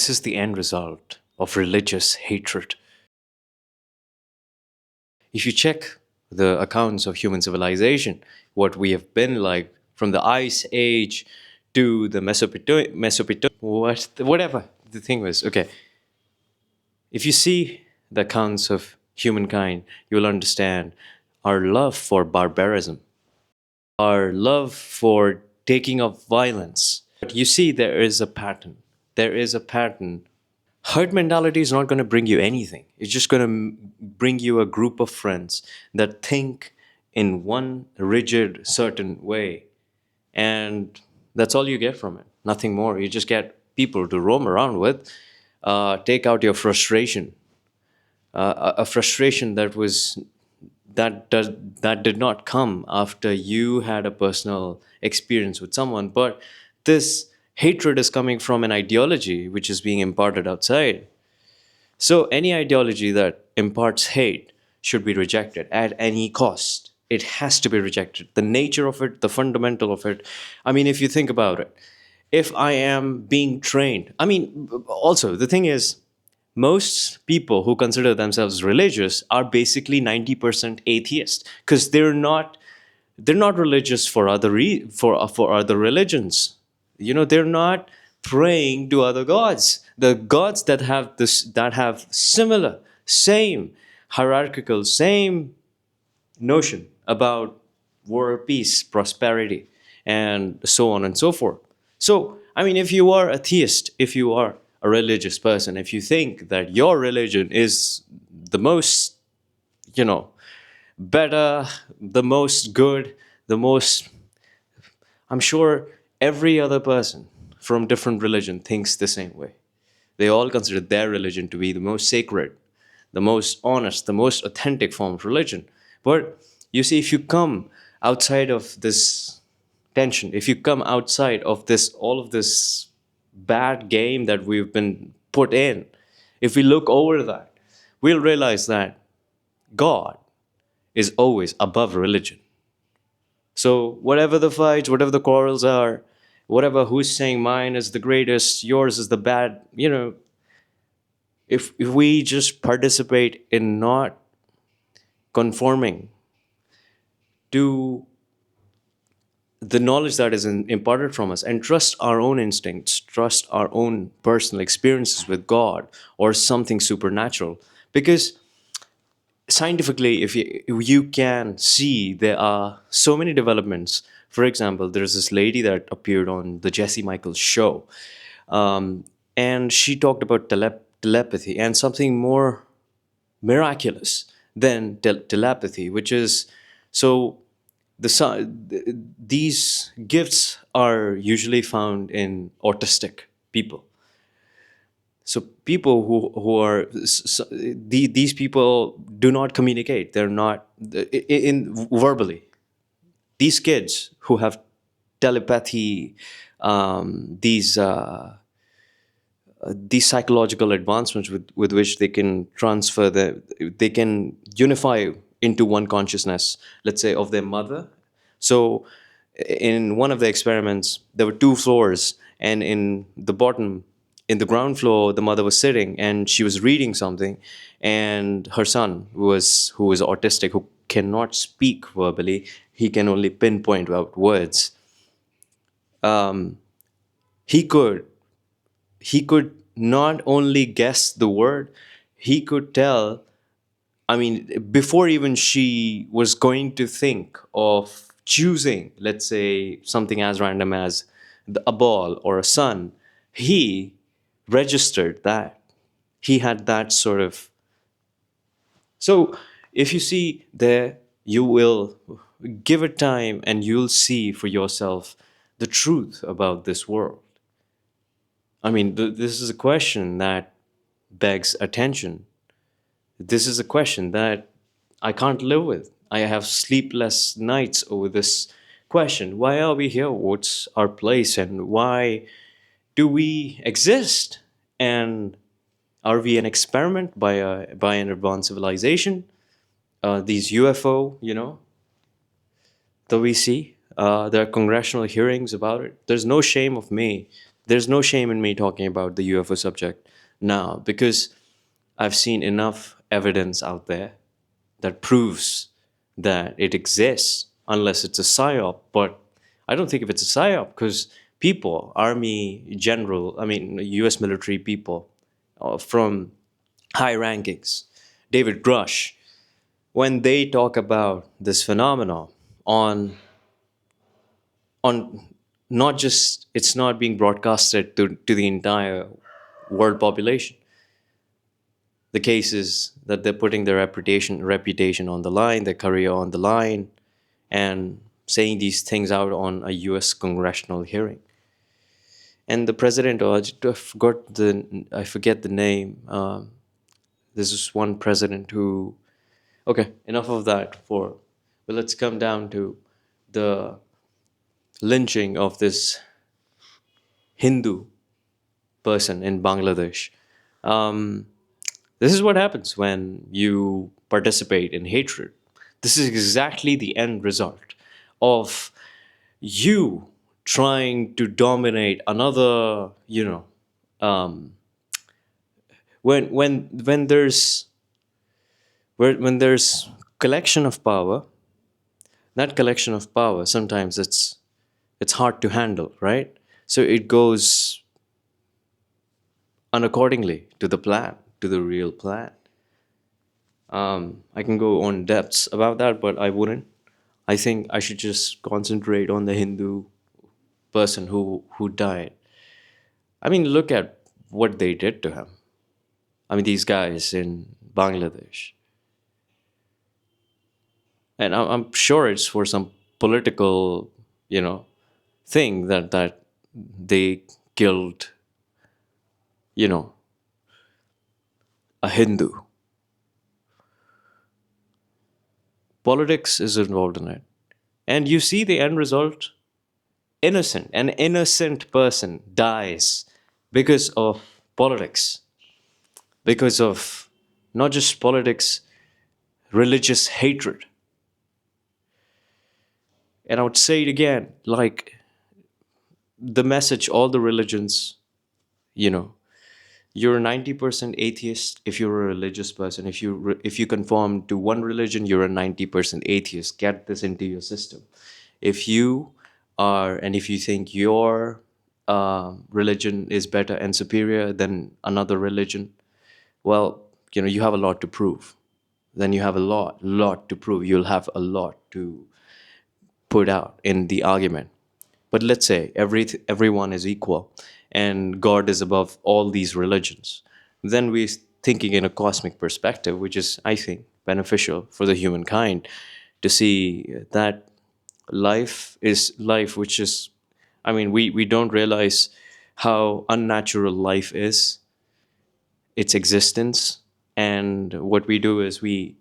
This is the end result of religious hatred. If you check the accounts of human civilization, what we have been like from the Ice Age to the whatever the thing was. Okay, if you see the accounts of humankind, you'll understand our love for barbarism, our love for taking up violence. But you see, there is a pattern. There is a pattern. Herd mentality is not going to bring you anything. It's just going to bring you a group of friends that think in one rigid, certain way. And that's all you get from it. Nothing more. You just get people to roam around with, take out your frustration, a frustration that did not come after you had a personal experience with someone, but this hatred is coming from an ideology which is being imparted outside. So any ideology that imparts hate should be rejected at any cost. It has to be rejected. The nature of it, the fundamental of it. I mean, if you think about it, if I am being trained, I mean, also the thing is, most people who consider themselves religious are basically 90% atheist because they're not religious for for other religions. They're not praying to other gods, the gods that have similar, same hierarchical, same notion about war, peace, prosperity, and so on and so forth. So, I mean, if you are a theist, if you are a religious person, if you think that your religion is the most, you know, better, the most good, the most, I'm sure every other person from different religion thinks the same way. They all consider their religion to be the most sacred, the most honest, the most authentic form of religion. But you see, if you come outside of this tension, if you come outside of this, all of this bad game that we've been put in, if we look over that, we'll realize that God is always above religion. So whatever the fights, whatever the quarrels are, whatever who's saying mine is the greatest, yours is the bad, if we just participate in not conforming to the knowledge that is imparted from us and trust our own instincts, trust our own personal experiences with God or something supernatural. Because scientifically, if you can see, there are so many developments. For example, there's this lady that appeared on the Jesse Michaels show, and she talked about telepathy and something more miraculous than telepathy, which is so these gifts are usually found in autistic people. So people who are these people do not communicate. They're not in verbally. These kids who have telepathy, these psychological advancements with which they can they can unify into one consciousness, let's say, of their mother. So in one of the experiments, there were two floors, and in the ground floor, the mother was sitting and she was reading something, and her son who was autistic, who cannot speak verbally, he can only pinpoint out words. Um, he could he could not only guess the word, he could tell. I mean, before even she was going to think of choosing, let's say, something as random as a ball or a sun, he registered that. He had that sort of. So, if you see there, you will give it time and you'll see for yourself the truth about this world. I mean, this is a question that begs attention. This is a question that I can't live with. I have sleepless nights over this question. Why are we here? What's our place? And why do we exist? And are we an experiment by an advanced civilization? These UFO, that we see. There are congressional hearings about it. There's no shame of me There's no shame in me talking about the UFO subject now because I've seen enough evidence out there that proves that it exists, unless it's a psyop. But I don't think if it's a psyop because people, army general, I mean, US military people from high rankings, David Grush, when they talk about this phenomenon on on not just it's not being broadcasted to the entire world population. The cases that they're putting their reputation on the line, their career on the line, and saying these things out on a US congressional hearing. And the president, oh, I forget the name. This is one president who, okay, enough of that but let's come down to the lynching of this Hindu person in Bangladesh. Um, this is what happens when you participate in hatred. This is exactly the end result of you trying to dominate another, um, when there's collection of power, that collection of power sometimes it's hard to handle, right? So it goes unaccordingly to the plan, to the real plan. I can go on depths about that, but I wouldn't. I think I should just concentrate on the Hindu person who died. I mean, look at what they did to him. I mean, these guys in Bangladesh, and I'm sure it's for some political, you know, thing that they killed, you know, a Hindu. Politics is involved in it, and you see the end result. An innocent person dies because of politics, because of not just politics, religious hatred. And I would say it again, like the message, all the religions, you know, you're 90% atheist if you're a religious person. If you conform to one religion, you're a 90% atheist. Get this into your system. If you if you think your religion is better and superior than another religion, well, you have a lot to prove. Then you have a lot to prove. You'll have a lot to put out in the argument. But let's say everyone is equal and God is above all these religions. Then we're thinking in a cosmic perspective, which is, I think, beneficial for the humankind to see that life is life, which is, I mean, we don't realize how unnatural life is, its existence. And what we do is we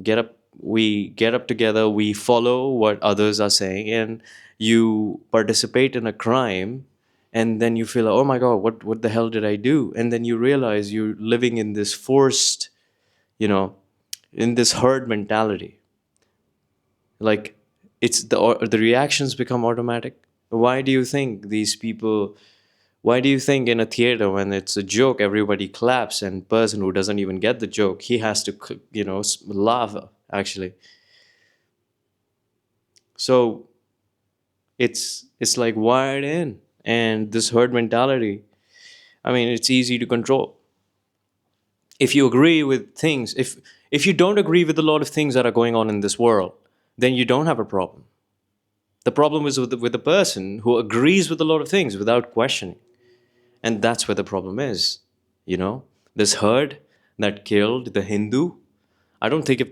get up together, we follow what others are saying, and you participate in a crime, and then you feel like, oh my god, what the hell did I do? And then you realize you're living in this forced, you know in this herd mentality. Like, the reactions become automatic. Why do you think in a theater, when it's a joke, everybody claps, and person who doesn't even get the joke, he has to laugh, actually? So it's like wired in. And this herd mentality, I mean, it's easy to control. If you agree with things, if you don't agree with a lot of things that are going on in this world, then you don't have a problem. The problem is with the person who agrees with a lot of things without questioning. And that's where the problem is. This herd that killed the Hindu, I don't think if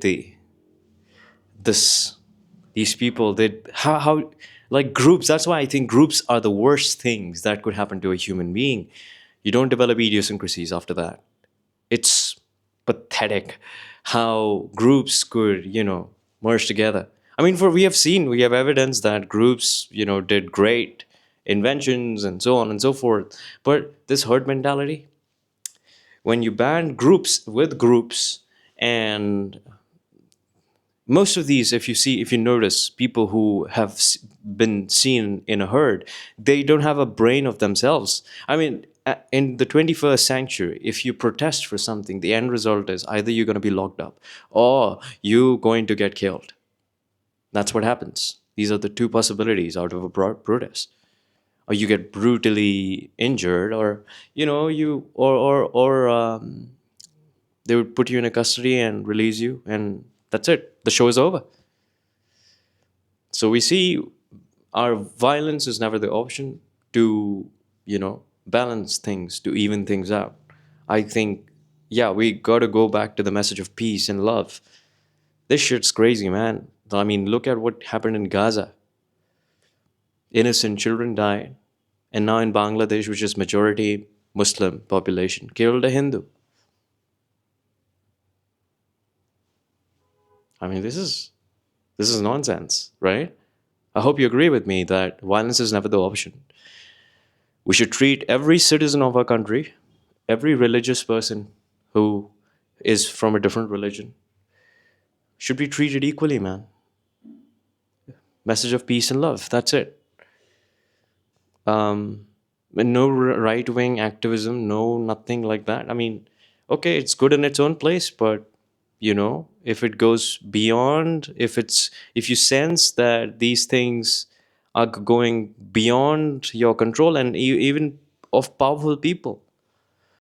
this these people did how like groups. That's why I think groups are the worst things that could happen to a human being. You don't develop idiosyncrasies after that. It's pathetic how groups could merge together. I mean, we have evidence that groups did great inventions and so on and so forth. But this herd mentality, when you ban groups with groups, and Most of these, if you notice, people who have been seen in a herd, they don't have a brain of themselves. I mean, in the 21st century, if you protest for something, the end result is either you're going to be locked up or you're going to get killed. That's what happens. These are the two possibilities out of a protest. Or you get brutally injured, or you they would put you in a custody and release you, and that's it. The show is over. So we see our violence is never the option to, balance things, to even things out. I think, yeah, we got to go back to the message of peace and love. This shit's crazy, man. I mean, look at what happened in Gaza. Innocent children died. And now in Bangladesh, which is majority Muslim population, killed a Hindu. I mean, this is nonsense, right? I hope you agree with me that violence is never the option. We should treat every citizen of our country, every religious person who is from a different religion, should be treated equally, man. Message of peace and love. That's it. No right wing activism, no nothing like that. I mean, okay, it's good in its own place, but if it goes beyond, if you sense that these things are going beyond your control, and even of powerful people,